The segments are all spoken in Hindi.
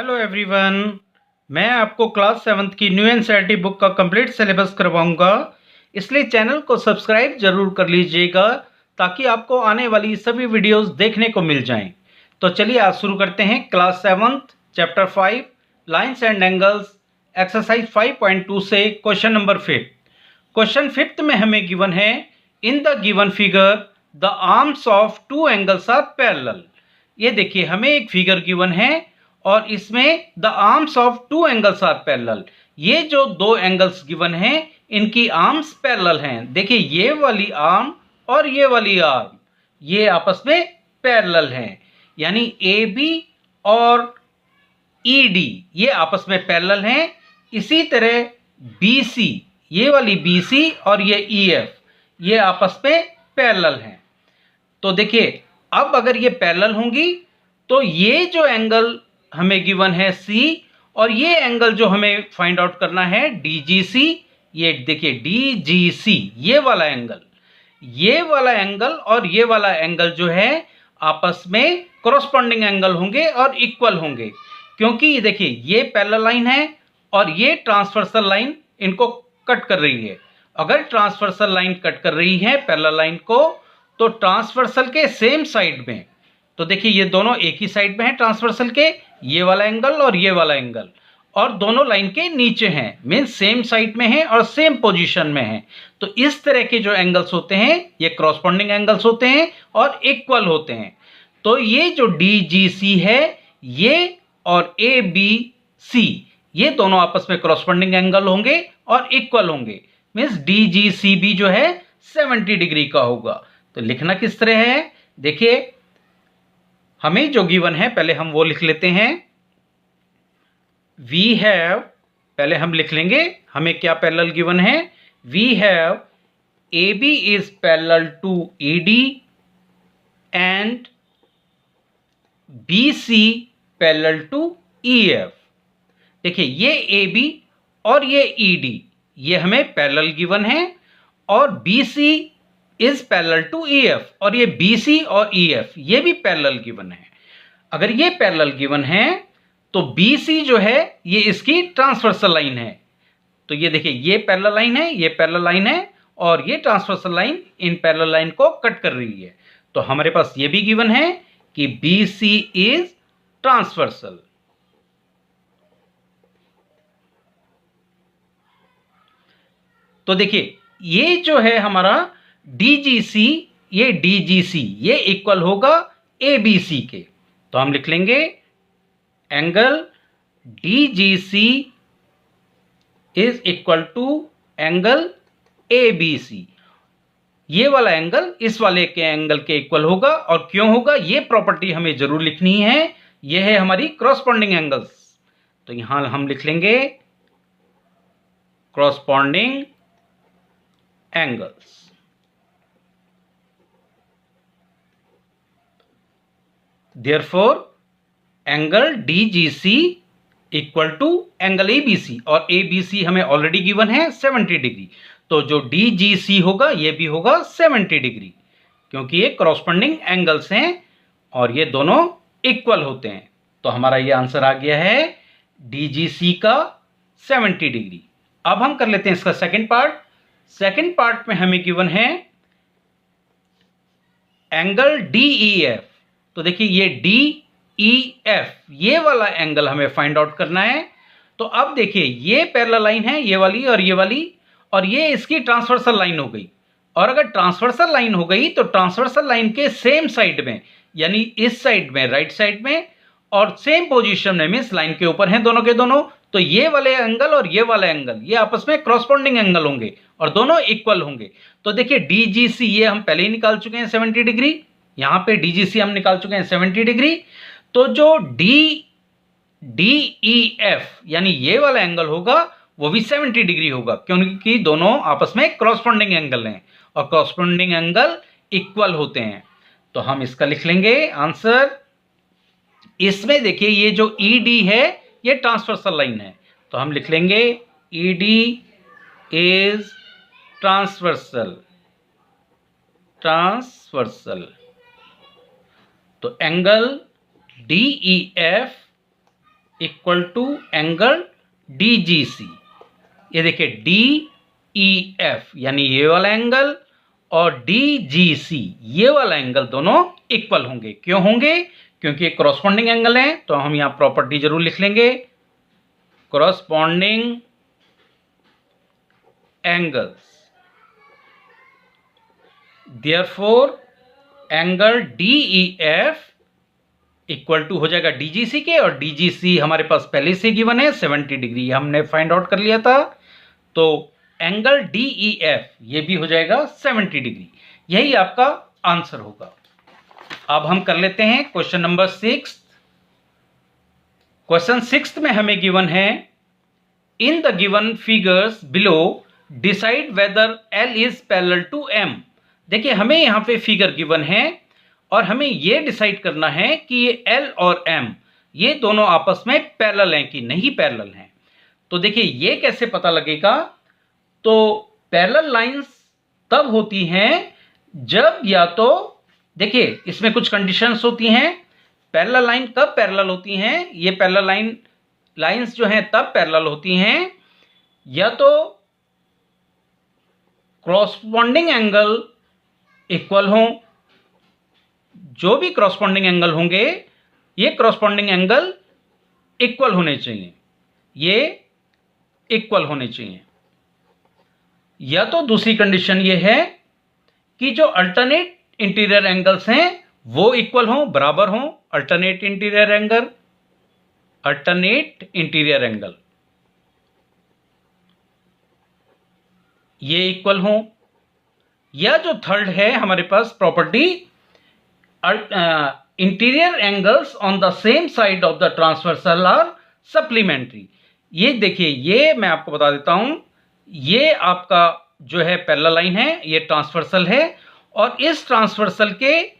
Hello everyone. मैं आपको क्लास 7th की न्यू एनसीईआरटी बुक का कंप्लीट सिलेबस करवाऊंगा, इसलिए चैनल को सब्सक्राइब जरूर कर लीजिएगा ताकि आपको आने वाली सभी वीडियोस देखने को मिल जाएं। तो चलिए आज शुरू करते हैं class 7th chapter 5 lines and angles exercise 5.2 से क्वेश्चन नंबर 5। क्वेश्चन 5 में हमें गिवन है in the given figure the arms of two angles are parallel. ये देखिए हमें एक फिगर गिवन है और इसमें the arms of two angles are parallel. ये जो दो एंगल्स गिवन हैं इनकी आर्म्स पैरेलल हैं। देखिए ये वाली आर्म और ये वाली आर्म ये आपस में पैरेलल हैं, यानी ए बी और ई डी ये आपस में पैरेलल हैं। इसी तरह बी सी ये वाली बी सी और ये ई एफ ये आपस में पैरेलल हैं। तो देखिए अब अगर ये पैरेलल होंगी तो ये जो एंगल हमें गिवन है C और ये एंगल जो हमें फाइंड आउट करना है DGC, ये देखिए DGC ये वाला एंगल और ये वाला एंगल जो है आपस में कॉरस्पॉन्डिंग एंगल होंगे और इक्वल होंगे, क्योंकि ये देखिए ये पैरेलल लाइन है और ये ट्रांसवर्सल लाइन इनको कट कर रही है। अगर ट्रांसवर्सल लाइन कट कर रही है पैरेलल लाइन को तो ट्रांसवर्सल के सेम साइड में, तो देखिए ये दोनों एक ही साइड में है ट्रांसवर्सल के, ये वाला एंगल और ये वाला एंगल, और दोनों लाइन के नीचे हैं, मीन्स सेम साइड में है और सेम पोजीशन में है। तो इस तरह के जो एंगल्स होते हैं ये कॉरस्पॉन्डिंग एंगल्स होते हैं और इक्वल होते हैं। तो ये जो DGC है ये और ABC ये दोनों आपस में कॉरस्पॉन्डिंग एंगल होंगे और इक्वल होंगे, मीन्स DGC भी जो है 70 डिग्री का होगा। तो लिखना किस तरह है, देखिए हमें जो गिवन है पहले हम वो लिख लेते हैं। वी हैव, पहले हम लिख लेंगे हमें क्या पैरेलल गिवन है। We have A B is parallel to E D and B C parallel to E F. देखिए ये ए बी और ये ई डी ये हमें पैरेलल गिवन है और B C is parallel to E F और ये बी सी और ई एफ ये भी पैरेलल गिवन है। अगर ये पैरेलल गिवन है तो बी सी जो है ये इसकी ट्रांसवर्सल लाइन है। तो ये देखिए ये पैरेलल लाइन है, ये पैरेलल लाइन है और ये transversal line in parallel line को कट कर रही है। तो हमारे पास ये भी गिवन है कि बी सी इज ट्रांसवर्सल। तो देखिए ये जो है हमारा DGC ये DGC ये इक्वल होगा ABC के। तो हम लिख लेंगे angle DGC is equal to angle ABC। ये वाला एंगल इस वाले के एंगल के इक्वल होगा, और क्यों होगा ये प्रॉपर्टी हमें जरूर लिखनी है, ये है हमारी कॉरस्पॉन्डिंग एंगल्स। तो यहां हम लिख लेंगे corresponding angles. Therefore, angle DGC equal to angle ABC और ABC हमें ऑलरेडी गिवन है 70 डिग्री। तो जो DGC होगा ये भी होगा 70 डिग्री, क्योंकि ये कॉरस्पॉन्डिंग एंगल्स हैं और ये दोनों इक्वल होते हैं। तो हमारा ये आंसर आ गया है DGC का 70 डिग्री। अब हम कर लेते हैं इसका सेकंड पार्ट। सेकंड पार्ट में हमें गिवन है एंगल DEF। तो देखिए ये DEF ये वाला एंगल हमें फाइंड आउट करना है। तो अब देखिए ये पैरेलल लाइन है ये वाली और ये इसकी ट्रांसवर्सल लाइन हो गई। और अगर ट्रांसवर्सल लाइन हो गई तो ट्रांसवर्सल लाइन के सेम साइड में, यानी इस साइड में राइट साइड में और सेम पोजीशन में, मीन्स लाइन के ऊपर हैं दोनों के दोनों, तो ये वाले एंगल और ये वाला एंगल ये आपस में कॉरस्पॉन्डिंग एंगल होंगे और दोनों इक्वल होंगे। तो देखिए DGC ये हम पहले ही निकाल चुके हैं 70 डिग्री, यहां पे DGC हम निकाल चुके हैं 70 डिग्री। तो जो DEF यानी ये वाला एंगल होगा वो भी 70 डिग्री होगा, क्योंकि दोनों आपस में कॉरस्पॉन्डिंग एंगल हैं और कॉरस्पॉन्डिंग एंगल इक्वल होते हैं। तो हम इसका लिख लेंगे आंसर। इसमें देखिए ये जो ED है ये ट्रांसवर्सल लाइन है, तो हम लिख लेंगे ED इज ट्रांसवर्सल। तो angle DEF equal to angle DGC। ये देखिए DEF यानी ये वाला एंगल और DGC ये वाला एंगल दोनों इक्वल होंगे। क्यों होंगे? क्योंकि ये कॉरस्पॉन्डिंग एंगल है, तो हम यहाँ प्रॉपर्टी जरूर लिख लेंगे, corresponding angles. Therefore angle DEF equal to हो जाएगा DGC के, और DGC हमारे पास पहले से गिवन है 70 डिग्री, हमने फाइंड आउट कर लिया था। तो एंगल DEF ये भी हो जाएगा 70 डिग्री। यही आपका आंसर होगा। अब हम कर लेते हैं क्वेश्चन नंबर 6। क्वेश्चन 6 में हमें गिवन है, in the given figures below decide whether L is parallel to M। देखिए हमें यहां पे फिगर गिवन है और हमें यह डिसाइड करना है कि ये L और M ये दोनों आपस में पैरेलल हैं कि नहीं पैरेलल हैं। तो देखिए ये कैसे पता लगेगा? तो पैरेलल लाइंस तब होती हैं जब, या तो देखिए इसमें कुछ कंडीशंस होती हैं। पैरेलल लाइन कब पैरेलल होती हैं? ये पैरेलल लाइंस जो हैं तब पैरेलल होती हैं या तो क्रॉसपॉन्डिंग एंगल इक्वल हो। जो भी क्रॉसपॉन्डिंग एंगल होंगे ये क्रॉसपॉन्डिंग एंगल इक्वल होने चाहिए, ये इक्वल होने चाहिए। या तो दूसरी कंडीशन ये है कि जो अल्टरनेट इंटीरियर एंगल्स हैं वो इक्वल हों, बराबर हों। अल्टरनेट इंटीरियर एंगल ये इक्वल हों। या जो थर्ड है हमारे पास property, interior angles on the same side of the transversal are supplementary. ये देखिए, ये मैं आपको बता देता हूं, ये आपका जो है पैरेलल लाइन है, ये ट्रांसवर्सल है, और इस ट्रांसवर्सल के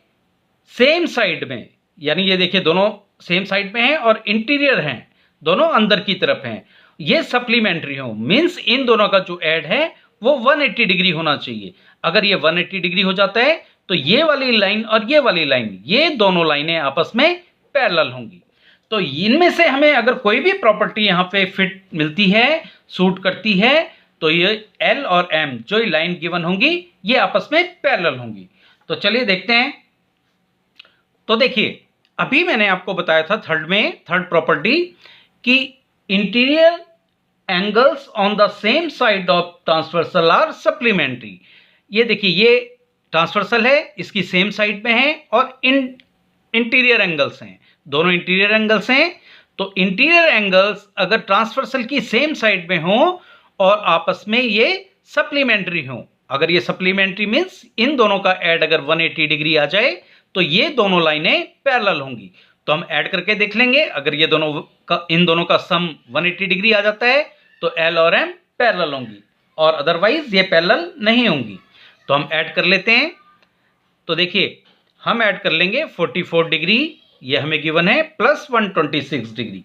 सेम साइड में, यानी ये देखिए दोनों सेम साइड में हैं और इंटीरियर हैं, दोनों अंदर की तरफ हैं, ये सप्लीमेंट्री हो। मींस इन दोनों का जो ऐड है वो 180 डिग्री होना चाहिए। अगर ये 180 डिग्री हो जाता है तो ये वाली लाइन और ये वाली लाइन, ये दोनों लाइनें आपस में पैरेलल होंगी। तो इनमें से हमें अगर कोई भी प्रॉपर्टी यहां पे फिट मिलती है, सूट करती है, तो ये L और M जो लाइन गिवन होंगी ये आपस में पैरेलल होंगी। तो चलिए देखते हैं। तो देखिए अभी मैंने आपको बताया था थर्ड प्रॉपर्टी कि interior angles on the same side of transversal are supplementary. ये देखिए ये ट्रांसवर्सल है, इसकी सेम साइड में है, और इंटीरियर एंगल्स हैं, दोनों इंटीरियर एंगल्स हैं। तो इंटीरियर एंगल्स अगर ट्रांसवर्सल की सेम साइड में हो और आपस में ये सप्लीमेंट्री हो, अगर ये सप्लीमेंट्री मींस इन दोनों का ऐड अगर 180 डिग्री आ जाए तो ये दोनों लाइनें पैरेलल होंगी। तो हम ऐड करके देख लेंगे, अगर ये इन दोनों का सम 180 डिग्री आ जाता है तो L और M पैरेलल होंगी, और अदरवाइज ये पैरेलल नहीं होंगी। तो हम ऐड कर लेते हैं। तो देखिए हम ऐड कर लेंगे 44 डिग्री, ये हमें गिवन है, प्लस 126 डिग्री,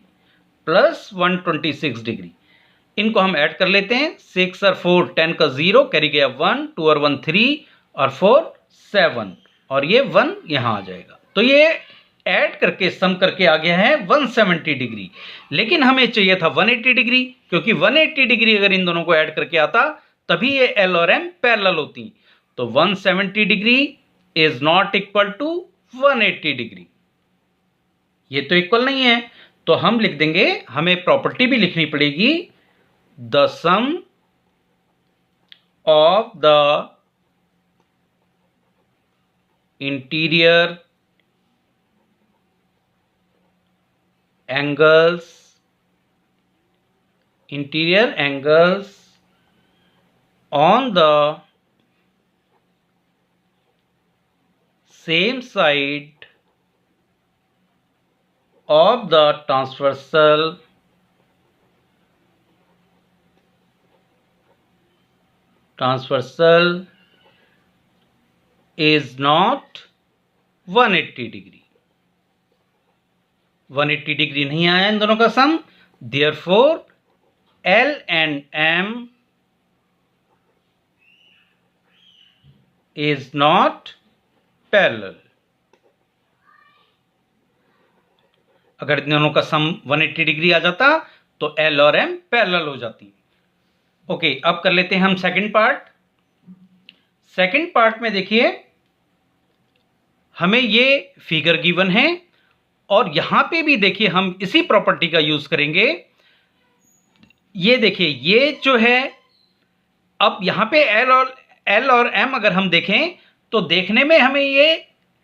इनको हम ऐड कर लेते हैं। 6 और 4 10 का 0, कैरी गया 1, 2 और 1 3 और 4 7, और ये 1 यहां आ जाएगा। तो ये ऐड करके सम करके आ गया है 170 डिग्री, लेकिन हमें चाहिए था 180 डिग्री, क्योंकि 180 डिग्री अगर इन दोनों को ऐड करके आता तभी ये L और M पैरेलल होती। तो 170 degree is not equal to 180 degree, ये तो इक्वल नहीं है। तो हम लिख देंगे, हमें प्रॉपर्टी भी लिखनी पड़ेगी, the sum of the interior angles on the same side of the transversal is not 180 degree. 180 degree नहीं आया इन दोनों का सम, therefore L and M is not parallel। अगर इन दोनों का सम 180 डिग्री आ जाता तो एल और एम पैरेलल हो जाती। ओके, अब कर लेते हैं हम सेकंड पार्ट। सेकंड पार्ट में देखिए हमें ये फिगर गिवन है और यहां पे भी देखिए हम इसी प्रॉपर्टी का यूज करेंगे। ये देखिए ये जो है, अब यहां पे एल और एम अगर हम देखें तो देखने में हमें ये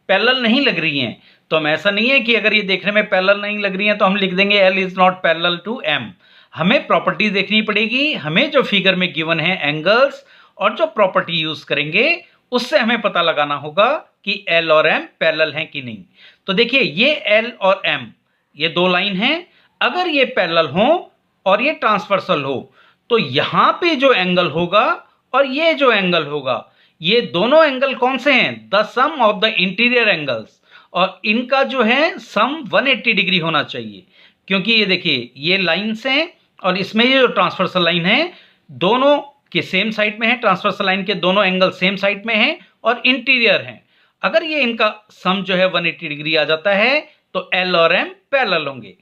पैरेलल नहीं लग रही हैं। तो हम ऐसा नहीं है कि अगर ये देखने में पैरेलल नहीं लग रही हैं तो हम लिख देंगे L is not parallel to M. हमें प्रॉपर्टी देखनी पड़ेगी। हमें जो फिगर में गिवन है एंगल्स और जो प्रॉपर्टी यूज करेंगे उससे हमें पता लगाना होगा कि एल और एम पैरेलल हैं कि नहीं। तो देखिए ये एल और एम ये दो लाइन हैं, अगर ये पैरेलल हो और ये ट्रांसवर्सल हो तो यहां पे जो एंगल होगा और ये जो एंगल होगा, ये दोनों एंगल कौन से हैं? The sum of the interior angles, और इनका जो है सम 180 डिग्री होना चाहिए। क्योंकि ये देखिए ये लाइन्स हैं और इसमें ये जो ट्रांसवर्सल लाइन है दोनों के सेम साइड में है, ट्रांसवर्सल लाइन के दोनों एंगल सेम साइड में हैं और इंटीरियर हैं। अगर ये इनका सम जो है 180 डिग्री आ जाता है तो एल और एम पैरेलल होंगे।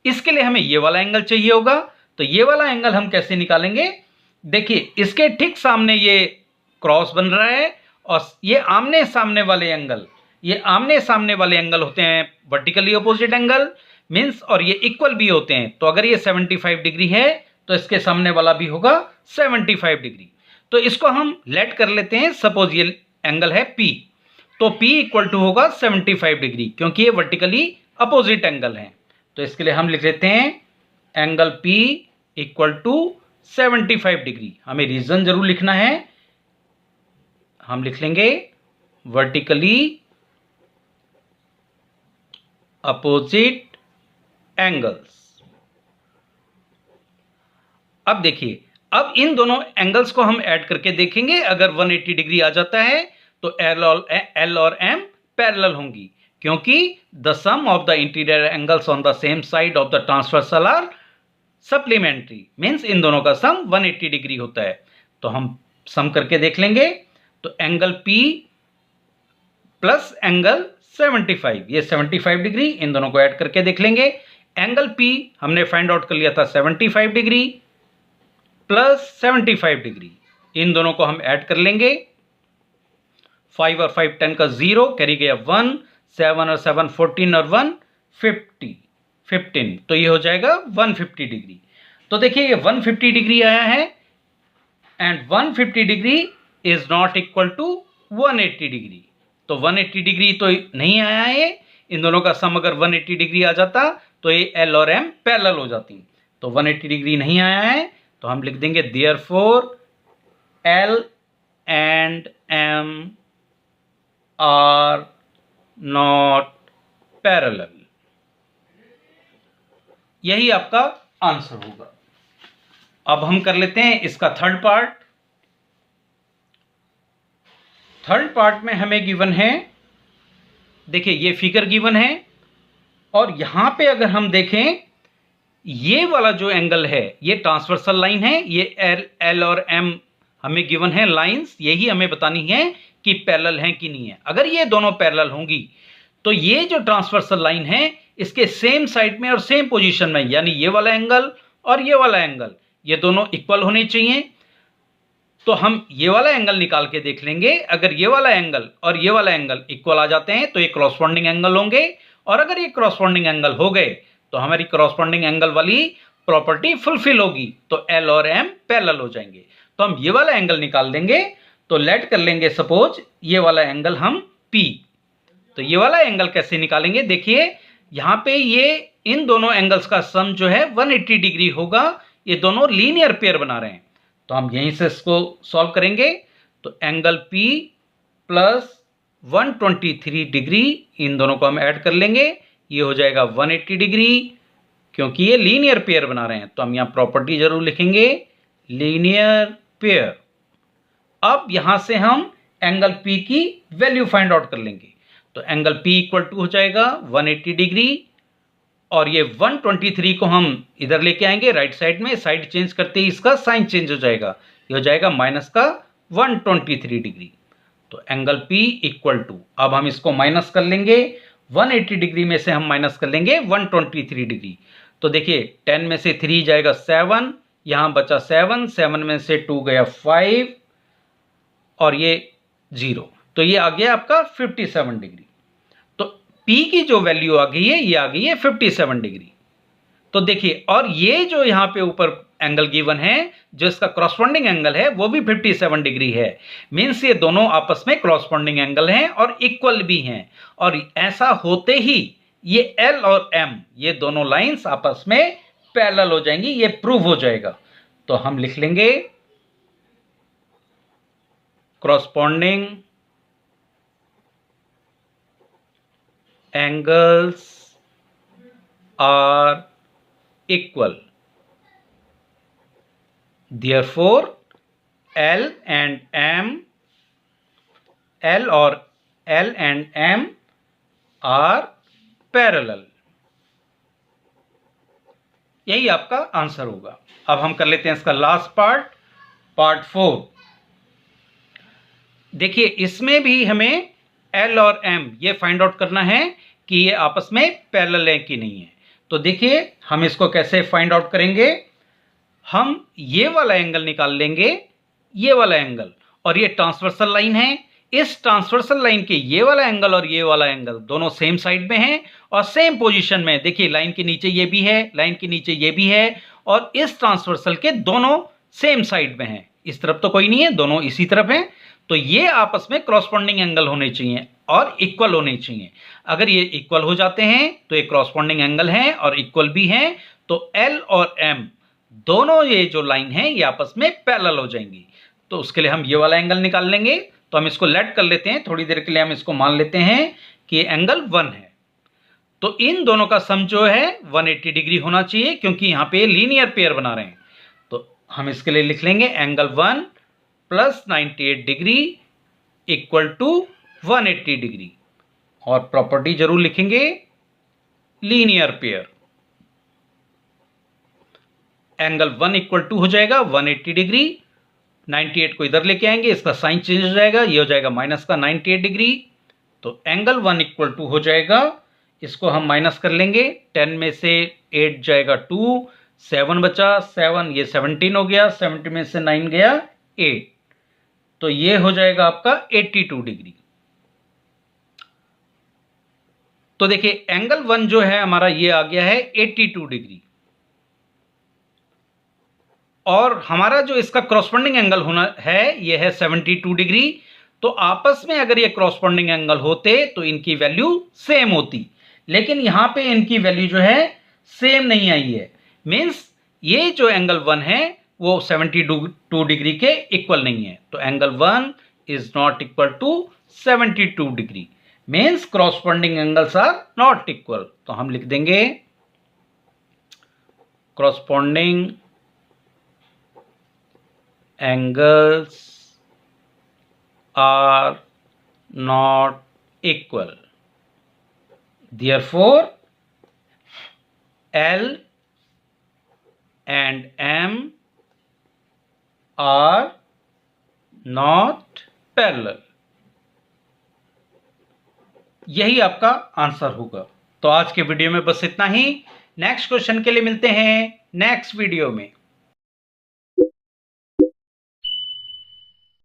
इसके लिए हमें ये वाला एंगल चाहिए होगा। तो ये वाला एंगल हम कैसे निकालेंगे? देखिए इसके ठीक सामने ये क्रॉस बन रहा है और ये आमने सामने वाले एंगल, ये आमने सामने वाले एंगल होते हैं वर्टिकली अपोजिट एंगल मीन्स, और ये इक्वल भी होते हैं। तो अगर ये 75 डिग्री है तो इसके सामने वाला भी होगा 75 डिग्री। तो इसको हम लेट कर लेते हैं, सपोज ये एंगल है P, तो P इक्वल टू होगा 75 डिग्री क्योंकि ये वर्टिकली अपोजिट एंगल है। तो इसके लिए हम लिख लेते हैं angle P equal to 75 degree. हमें रीजन जरूर लिखना है, हम लिख लेंगे वर्टिकली अपोजिट एंगल्स। अब देखिए अब इन दोनों एंगल्स को हम ऐड करके देखेंगे। अगर 180 डिग्री आ जाता है तो एल और एम पैरेलल होंगी क्योंकि the sum of the interior angles on the same side of the transversal are supplementary means इन दोनों का सम 180 डिग्री होता है। तो हम सम करके देख लेंगे। तो एंगल P प्लस एंगल 75, ये 75 डिग्री, इन दोनों को ऐड करके देख लेंगे। एंगल P हमने फाइंड आउट कर लिया था 75 डिग्री प्लस 75 डिग्री, इन दोनों को हम ऐड कर लेंगे। 5 और 5 10 का 0 कैरी गया 1, 7 और 7 14 और 1 15, तो ये हो जाएगा 150 डिग्री। तो देखिए ये 150 डिग्री आया है and 150 degree is not equal to 180 degree. तो 180 डिग्री तो नहीं आया है, इन दोनों का सम अगर 180 डिग्री आ जाता तो ये एल और एम पैरेलल हो जाती। तो 180 डिग्री नहीं आया है तो हम लिख देंगे therefore L and M are not parallel. यही आपका आंसर होगा। अब हम कर लेते हैं इसका थर्ड पार्ट। थर्ड पार्ट में हमें गिवन है, देखिए ये फिगर गिवन है और यहां पे अगर हम देखें ये वाला जो एंगल है ये ट्रांसवर्सल लाइन है, ये एल और एम हमें गिवन है लाइंस, यही हमें बतानी है कि पैरेलल हैं कि नहीं है। अगर ये दोनों पैरेलल होंगी तो ये जो ट्रांसवर्सल लाइन है इसके सेम साइड में और सेम पोजीशन में, यानी ये वाला एंगल और ये वाला एंगल ये दोनों इक्वल होने चाहिए। तो हम ये वाला एंगल निकाल के देख लेंगे। अगर ये वाला एंगल और ये वाला एंगल इक्वल आ जाते हैं तो ये क्रॉसपोंडिंग एंगल होंगे, और अगर ये क्रॉसपोंडिंग एंगल हो गए तो हमारी क्रॉसपोंडिंग एंगल वाली प्रॉपर्टी फुलफिल होगी, तो एल और एम पैरेलल हो जाएंगे। तो हम ये वाला एंगल निकाल देंगे। तो लेट कर लेंगे सपोज ये वाला एंगल हम P। तो ये वाला एंगल कैसे निकालेंगे? देखिए यहां पे ये इन दोनों एंगल्स का सम जो है 180 डिग्री होगा, ये दोनों लीनियर पेयर बना रहे हैं। तो हम यहीं से इसको सॉल्व करेंगे। तो एंगल P प्लस 123 डिग्री, इन दोनों को हम ऐड कर लेंगे, ये हो जाएगा 180 डिग्री क्योंकि ये लीनियर पेयर बना रहे हैं। तो हम यहाँ प्रॉपर्टी जरूर लिखेंगे लीनियर पेयर। अब यहां से हम एंगल P की वैल्यू फाइंड आउट कर लेंगे। तो एंगल P इक्वल टू हो जाएगा 180 डिग्री और ये 123 को हम इधर लेके आएंगे राइट साइड में, साइड चेंज करते ही इसका साइन चेंज हो जाएगा, ये हो जाएगा माइनस का 123 डिग्री। तो एंगल P इक्वल टू, अब हम इसको माइनस कर लेंगे, 180 डिग्री में से हम माइनस कर लेंगे 123 डिग्री। तो देखिए 10 में से 3 जाएगा 7, यहाँ बचा 7, 7 में से 2 गया 5 और ये 0, तो ये आ गया आपका 57 डिग्री। तो P की जो वैल्यू आ गई है ये आ गई है 57 डिग्री। तो देखिए, और ये जो यहाँ पे ऊपर एंगल गिवन है, जो इसका क्रॉसपॉन्डिंग एंगल है वो भी 57 डिग्री है। मीन्स ये दोनों आपस में क्रॉसपॉन्डिंग एंगल हैं और इक्वल भी हैं। और ऐसा होते ही ये L और M ये दोनों लाइंस आपस में पैरेलल हो जाएंगी, ये प्रूव हो जाएगा। तो हम लिख लेंगे corresponding angles are equal, therefore L और L and M are parallel। यही आपका आंसर होगा। अब हम कर लेते हैं इसका लास्ट पार्ट 4। देखिए इसमें भी हमें L और M ये फाइंड आउट करना है कि ये आपस में पैरेलल है कि नहीं है। तो देखिए हम इसको कैसे फाइंड आउट करेंगे। हम ये वाला एंगल निकाल लेंगे, ये वाला एंगल, और ये ट्रांसवर्सल लाइन है। इस ट्रांसवर्सल लाइन के ये वाला एंगल और ये वाला एंगल दोनों सेम साइड में हैं और सेम पोजीशन में। देखिए लाइन के नीचे ये भी है, लाइन के नीचे ये भी है, और इस ट्रांसवर्सल के दोनों सेम साइड में हैं। इस तरफ तो कोई नहीं है, दोनों इसी तरफ हैं। तो ये आपस में क्रॉसपॉन्डिंग एंगल होने चाहिए और इक्वल होने चाहिए। अगर ये इक्वल हो जाते हैं तो ये क्रॉसपॉन्डिंग एंगल हैं और इक्वल भी हैं। तो L और M दोनों ये जो लाइन है ये आपस में पैरेलल हो जाएंगी। तो उसके लिए हम ये वाला एंगल निकाल लेंगे। तो हम इसको लेट कर लेते हैं, थोड़ी देर के लिए हम इसको मान लेते हैं कि एंगल 1 है। तो इन दोनों का सम जो है 180 डिग्री होना चाहिए, क्योंकि यहाँ पे लीनियर पेयर बना रहे हैं। तो हम इसके लिए लिख लेंगे angle 1 plus 98 degree equal to 180 degree, और प्रॉपर्टी जरूर लिखेंगे linear pair. Angle 1 equal to हो जाएगा 180 डिग्री, 98 को इधर लेके आएंगे, इसका साइन चेंज हो जाएगा, ये हो जाएगा माइनस का 98 डिग्री। तो एंगल 1 इक्वल टू हो जाएगा, इसको हम माइनस कर लेंगे, 10 में से 8 जाएगा 2, 7 बचा 7, ये 17 हो गया, 70 में से 9 गया 8, तो ये हो जाएगा आपका 82 डिग्री। तो देखिए एंगल 1 जो है हमारा ये आ गया है 82 डिग्री, और हमारा जो इसका क्रॉसपॉन्डिंग एंगल होना है ये है 72 डिग्री। तो आपस में अगर ये क्रॉसपॉन्डिंग एंगल होते तो इनकी वैल्यू सेम होती, लेकिन यहां पे इनकी वैल्यू जो है सेम नहीं आई है। मींस ये जो एंगल 1 है वो 72 डिग्री के इक्वल नहीं है। तो angle 1 is not equal to 72 degree, means corresponding angles are not equal. तो हम लिख देंगे corresponding angles are not equal, therefore L and M are not parallel। यही आपका आंसर होगा। तो आज के वीडियो में बस इतना ही। नेक्स्ट क्वेश्चन के लिए मिलते हैं नेक्स्ट वीडियो में।